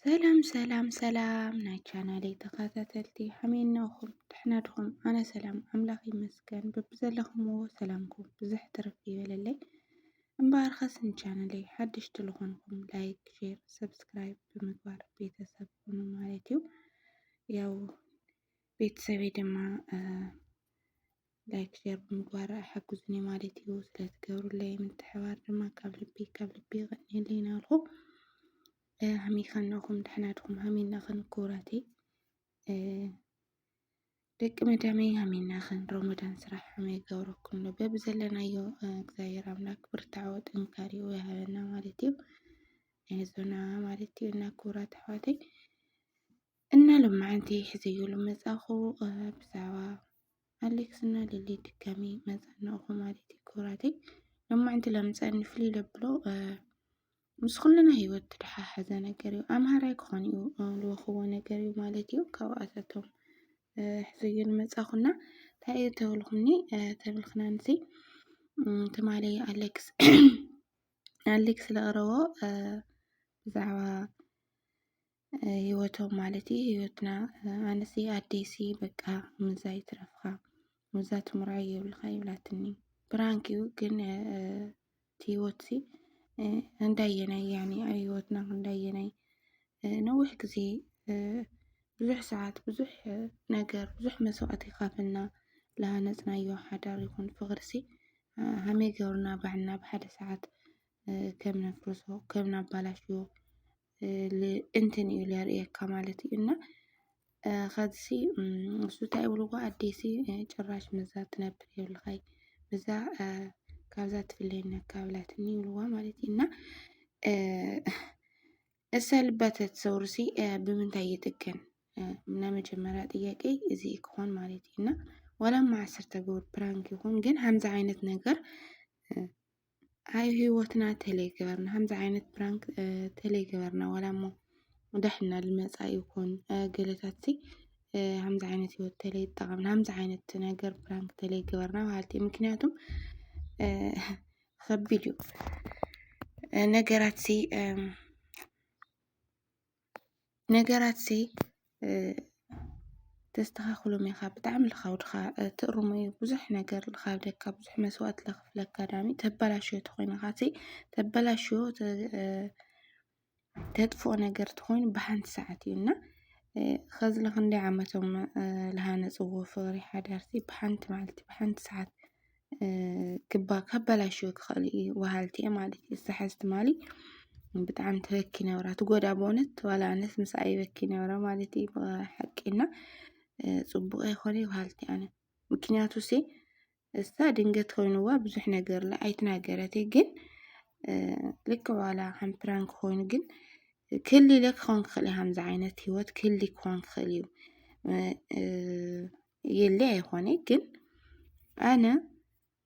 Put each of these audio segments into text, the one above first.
ሰላም ሰላም ሰላም ናይ ቻናለይ ተኸታተልቲ ሓመይናኹም ድሕናድኹም ኣነ ሰላም ኣምላኽ ይመስገን በብዘለኹምዎ ሰላምኩም ብዙሕ ትርፍ ይበለለይ እምበኣርኸስ ንቻናለይ ሓድሽቲ ዝኾንኩም ላይክ ሼር ሰብስክራይብ ብምግባር ቤተሰብ ሁኑ ማለት እዩ። ያው ቤተሰበይ ድማ ላይክ ሼር ብምግባር ሓግዙኒ ማለት እዩ። ስለትገብሩለይ ምትሕባር ድማ ካብ ልቢ ይቀኒየለይ ናልኹ هميخناكم دحناتكم هميناخن كوراتي ደቂ መዳመይ ሃሚናኸን ረመዳን ስራሕ ከመይ ገበረኩም ነው በብዘለናዮ እግዚአብሔር አምላክ ብርታዖ ጥንካሬ ይሃበና ማለት እዩ። አይዞና ማለት እዩ እና ኩራት አሕዋተይ እና ሎማዓንቲ ሕዝዩሉ መጻኹ ብዛዕባ አሌክስ እና ሊሊ ድጋሚ መጻናኹ ማለት እዩ ኩራተይ ሎማዓንቲ ለምጻን ፍልይ ለብሎ ምስ ኩልና ህይወት ተደሓሓዘ ነገር እዩ ኣምሃራይ ክኾን እዩ ልወኽዎ ነገር እዩ ማለት እዩ። ካብኣቶም ሕዝዩሉ መጻኹና እንታይ ተብልኩኒ ተብልክናንሲ ትማለይ አሌክስ ለቕረቦ ብዛዕባ ህይወቶም ማለት እዩ ህይወትና ኣነሲ ኣዴሲ በቃ ምዛይ ትረፍኻ ምዛ ትምራይ የብልኻ ይብላትኒ ብራንክ እዩ ግን ህይወትሲ እንዳየናይ ያኒ ህይወትና እንዳየናይ ነዊሕ ጊዜ ብዙሕ ሰዓት ብዙሕ ነገር ብዙሕ መስዋዕት ይኸፍልና ለሃነጽናዮ ሓዳር ይኹን ፍቅርሲ ሃመይ ገርና ባዕልና ብሓደ ሰዓት ከም ነፍርሶ ከም ናባላሽዮ እንትን እዩ ለርእየካ ማለት እዩ እና ኸድሲ እሱ እንታይ ብልዎ ኣዴሲ ጭራሽ ምዛ ትነብር የብልኻይ ምዛ ካብዛ ትፍለየና ካብላትኒ ይብልዋ ማለት እዩ እና እሳ ልባት ተሰውርሲ ብምንታይ ይጥገን እና መጀመሪያ ጥያቄ እዚ ክኾን ማለት እዩ እና ወላማ 10 ገወር ፕራንክ ይኹን ግን ሃምዛ ዓይነት ነገር አይ ህይወትና ተለይገበርና ሃምዛ ዓይነት ፕራንክ ተለይገበርና ወላሞ ደሕና ልመጻ ይኹን ገለታትሲ ሃምዛ ዓይነት ህይወት ተለይጠቐምና ሃምዛ ዓይነት ነገር ፕራንክ ተለይገበርና ማለት እዩ። ምክንያቱም ከቢድ እዩ ነገራትሲ ተስተኻኽሎም ኢኻ ብጣዕሚ ልኻውድኻ ትእርሙ ብዙሕ ነገር ልኻብደካ ብዙሕ መስዋዕት ለኽፍለካ ዳሚ ተበላሽዮ ተኾይንኻሲ ተበላሽዮ ተጥፍኦ ነገር ተኾይኑ ብሓንቲ ሰዓት እዩና ኸዚ ለኽንደይ ዓመቶም ለሃነጽዎ ፍቕሪ ሓዳርሲ ብሓንቲ መዓልቲ ብሓንቲ ሰዓት ከበላሽዮ ክኽእል እዩ ወሃልቲ ማለት እዩ። ዝሓዝ ትማሊ ብጣዕሚ ተበኪ ነብራ ትጎዳ በእውነት ዋላ ኣነስ ምስ ኣይበኪ ነብራ ማለት እዩ ብሓቂና ጽቡቕ ይኾነ ወሃልቲ ኣነ ምክንያቱሲ እሳ ድንገት ኮይኑዋ ብዙሕ ነገር ኣይትናገረት ግን ልክዕ ዋላ ከም ፕራንክ ኮይኑ ግን ክሊ ለክ ክኾን ክኽእል ሃምዛ ዓይነት ህይወት ክሊ ክኾን ክኽእል እዩ የለ ኣይኾነ ግን ኣነ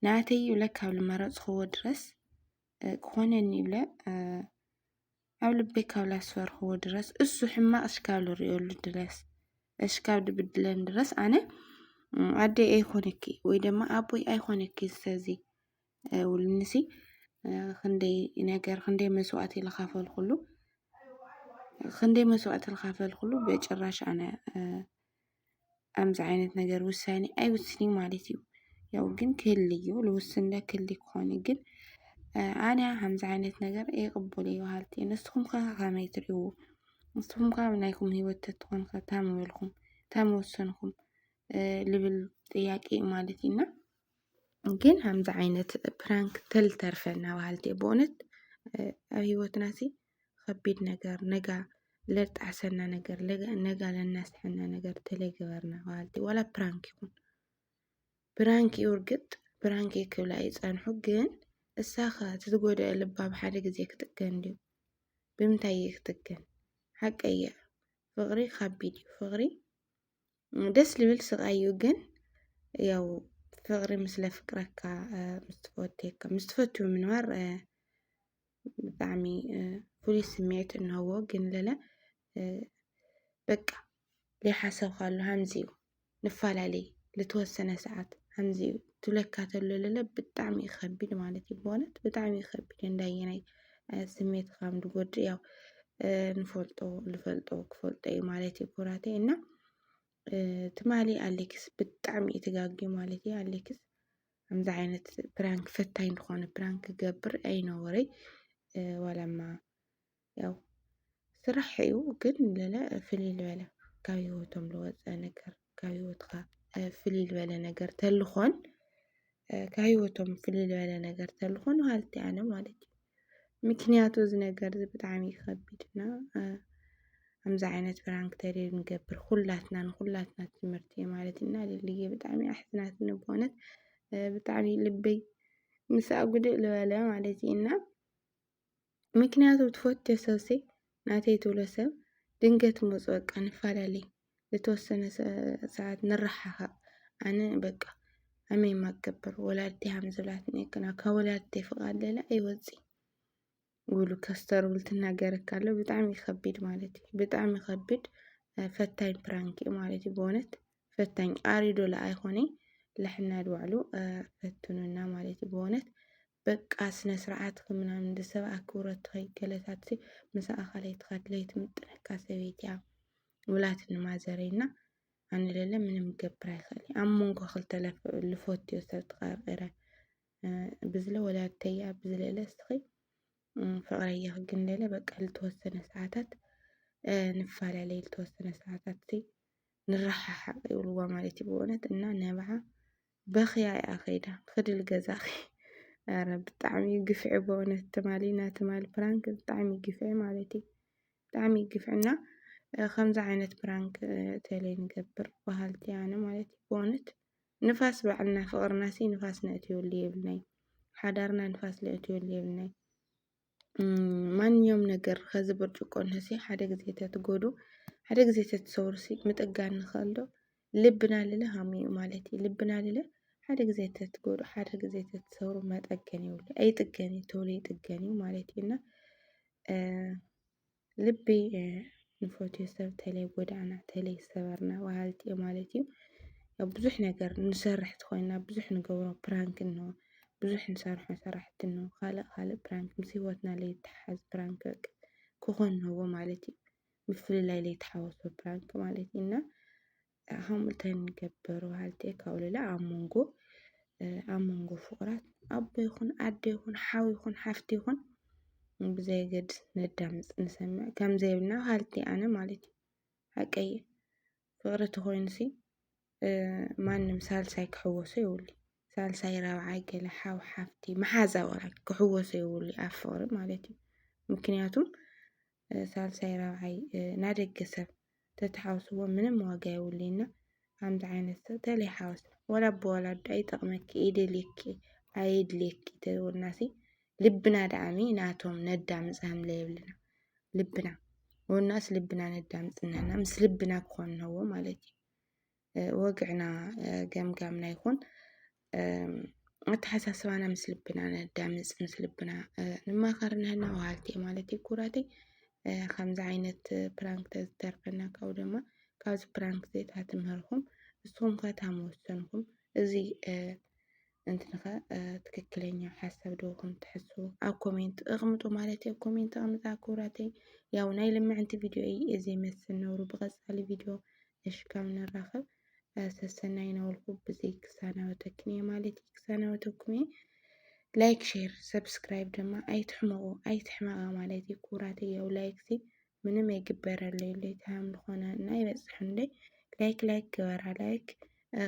ናተይ ይብለክ ካብ ልመረጽኽዎ ድረስ ክኾነኒ ይብለ ኣብ ልበይ ካብ ላስፈርኽዎ ድረስ እሱ ሕማቕ እሽካብ ልሪኦሉ ድረስ እሽካብ ድብድለን ድረስ ኣነ ኣደይ ኣይኮነኪ ወይ ደማ ኣቦይ ኣይኮነኪ ሰዚ ውልንሲ ክንደይ ነገር ክንደይ መስዋዕት ልኻፈል ኩሉ በጭራሽ ኣነ ኣምዛ ዓይነት ነገር ውሳኔ ኣይውስኒ ማለት እዩ። ያው ግን ክህልዩ ልውስነ ክህሊ ክኾነ ግን ኣነ ሃምዛ ዓይነት ነገር ኣይቕበሎ ይበሃልቲ ንስኹም ከ ከመይ ትርእይዎ ንስኹም ከ ናይኩም ህይወት ተትኾን ታመበልኩም ታመወሰንኩም ልብል ጥያቄ ማለት ኢና ግን ሃምዛ ዓይነት ፕራንክ ተልተርፈና በሃልቲ በእውነት ኣብ ህይወትናሲ ከቢድ ነገር ነጋ ለጣዕሰና ነገር ነጋ ለናስሐና ነገር ተለይገበርና በሃልቲ ዋላ ፕራንክ ይኹን ፕራንክ ይውርግጥ ፕራንክ ይክብላ ይጸንሑ ግን እሳኸ ትትጎድአ ልባ ብሓደ ጊዜ ክትገን ድዩ ብምንታይ ክትገን ሓቀየ ፍቕሪ ከቢድ እዩ ፍቕሪ ደስ ልብል ስቃዩ ግን ያው ፍቕሪ ምስለ ፍቅረካ ምስትፈትየካ ምስትፈትዩ ምንባር ብጣዕሚ ፍሉይ ስምዒት እንህቦ ግን ለለ በቃ ዘይሓሰብካሉ ሃምዚ እዩ ንፋላለይ ልትወሰነ ሰዓት ሃምዚ እዩ ትብለካ ተሎ ለለ ብጣዕሚ ይኸቢድ ማለት እዩ በእውነት ብጣዕሚ ይኸቢድ እንዳየናይ ስሜትካ ምድጎድ ያው ልፈልጦ ክፈልጦ እዩ ማለት እዩ ኩራተይ እና ትማሊ ኣሌክስ ብጣዕሚ እዩ ትጋጊ ማለት እዩ ኣሌክስ ከምዚ ዓይነት ፕራንክ ፈታኝ ዝኾነ ፕራንክ ክገብር ኣይነበረይ ዋላ እማ ያው ስራሕ እዩ ግን ለለ ፍልይ ዝበለ ካብ ሂወቶም ዝወፀ ነገር ካብ ሂወትካ ፍልይ ዝበለ ነገር ተልኾን ካብ ሂወቶም ፍልይ ዝበለ ነገር ተልኾን በሃልቲ ኣነ ማለት እዩ ምክንያቱ እዚ ነገር እዚ ብጣዕሚ ከቢድና ከምዚ ዓይነት ፕራንክ ተሪር ንገብር ኩላትና ንኩላትና ትምህርቲ እዩ ማለት እና ልልየ ብጣዕሚ ኣሕዝናትኒ ብእውነት ብጣዕሚ ልበይ ምስኣ ጉድእ ዝበለ ማለት እዩ እና ምክንያቱ ትፈትዮ ሰብሲ ናተይ ትብሎ ሰብ ድንገት መፁ በቃ ንፈላለይ ዝተወሰነ ሰዓት ንራሓሓቅ ኣነ በቃ ኣመይ ማክገበር ወላዲተይ ከም ዝብላትኒ ክና ካብ ወላዲተይ ፍቓድ ለለ ኣይወፅእ ውሉ ከስተር ውል ትናገረካ ኣሎ ብጣዕሚ ከቢድ ማለት እዩ ብጣዕሚ ከቢድ ፈታኝ ፕራንክ እዩ ማለት እዩ ብእውነት ፈታኝ ኣሪዶ ኣይኮነ ለሕና ድባዕሉ ፈትኑና ማለት እዩ ብእውነት በቃ ስነ ስርዓት ምናምን ንሰብ ኣክብሮት ከይገለታት ምስኣ ካለይ ትኸድለይ ትምጥነካ ሰበይቲ እያ ውላት ንማዘረይና ኣነ ለለ ምንም ገብር ኣይኽእል ኣብ መንጎ ክልተ ልፈትዮ ሰብ ተቃርቀረ ብዝለ ወላዲተይ እያ ብዝለለ እስኺ ፍቅረያ ግን ለለ በቃ ልተወሰነ ሰዓታት ንፈላለይ ልተወሰነ ሰዓታት ንራሓሓቅ ይብልዋ ማለት እዩ ብእውነት እና ነብዓ በኽያ እያ ከይዳ ክድል ገዛኺ ኣረ ብጣዕሚ ግፍዒ በእውነት ትማሊ ፕራንክ ብጣዕሚ ግፍዒ ማለት እዩ ብጣዕሚ ግፍዕና ከምዚ ዓይነት ፕራንክ ተለይ ንገብር በሃልቲ ኣነ ማለት እዩ ብእውነት ንፋስ ባዕልና ፍቅርናሲ ንፋስ ነእትየሉ የብልናይ ሓዳርና ንፋስ ነእትየሉ የብልናይ ማንኛውም ነገር ከዚ ብርጭቆ እንህሲ ሓደ ግዜ ተትጎዱ ሓደ ግዜ ተትሰብሩሲ ምጥጋን ንኽእል ዶ ልብና ልለ ከመይ እዩ ማለት እዩ ልብና ልለ ሓደ ግዜ ተትጎዱ ሓደ ግዜ ተትሰብሩ መጠገን የብሉ ኣይጥገን ቶሎ ይጥገን እዩ ማለት እዩ እና ልቢ ንፈትዮ ሰብ ተለይ ጎዳእና ተለይ ሰበርና በሃልቲ እዩ ማለት እዩ ብዙሕ ነገር ንሰርሕ ተኮይንና ብዙሕ ንገብሮ ፕራንክ እንሆ ብዙሕ ንሰርሖ ስራሕቲ እንሆ ካልእ ፕራንክ ምስ ሂወትና ዘይተሓሓዝ ፕራንክ ክኾን ኣለዎ ማለት እዩ ምፍልላይ ዘይተሓወሶ ፕራንክ ማለት እዩ እና ከምኡ ተንገብር በሃልቲ እየ ካብኡ ሌላ ኣብ መንጎ ፍቁራት ኣቦ ይኹን ኣዶ ይኹን ሓው ይኹን ሓፍቲ ይኹን ብዘየገድስ ነዳምፅ ንሰምዕ ከም ዘይብልና በሃልቲ ኣነ ማለት እዩ ሓቀይ ፍቅሪ ተኮይኑሲ ማንም ሳልሳይ ክሕወሶ የብሉ ሳልሳይ ራብዓይ ገለ ሓው ሓፍቲ መሓዛ ወራይ ክሕወሶ የብሉ ኣብ ፍቅሪ ማለት እዩ ምክንያቱም ሳልሳይ ራብዓይ ናደገ ሰብ ተተሓውስዎ ምንም ዋጋ የብሉና ከምዚ ዓይነት ሰብ ተለይሓወስ ወላ ኣቦ ወላ ኣዶ ኣይጠቕመኪ ይደልየኪ ኣይድልየኪ ተብልናሲ ልብና ዳኣሚ ናቶም ነዳምፅ ሃምለ የብልና ልብና ወናስ ልብና ነዳምፅ ንሕና ምስ ልብና ክኾን ኣለዎ ማለት እዩ ወግዕና ገምጋምና ይኹን ኣተሓሳስባና ምስ ልብና ነዳምፅ ምስ ልብና ንማኸር ንሕና በሃልቲ እየ ማለት እዩ ኩራተይ ከምዚ ዓይነት ፕራንክ ተዝተርፈና ካብኡ ድማ ካብዚ ፕራንክ ዘይተምህርኩም ንስኹም ከ ታመወሰንኩም እዚ እንትንኸ ትክክለኛ ሓሳብ ዶኹም ትሕዝቡ ኣብ ኮሜንት እቕምጡ ማለት እዩ ኮሜንት ኣቕምጣ ኩራተይ ያው ናይ ልምዕንቲ ቪድዮ እዚ መስል ነብሩ ብቐፃሊ ቪድዮ እሽካብ ንራኸብ ሰሰናይ ነብልኩ ብዘይ ክሳናወተክን እየ ማለት እዩ ክሳናወተኩም እየ ላይክ ሼር ሰብስክራይብ ድማ ኣይትሕመቓ ማለት እዩ ኩራተይ ያው ላይክ ሲ ምንም ኣይግበረለይ ለይታም ዝኾነ እና ይበፅሕ እንደ ላይክ ግበራ ላይክ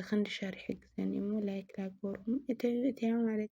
ክንዲ ሸር ይሕግዘኒ እሞ ላይክ ገበርኩም እተያ ማለት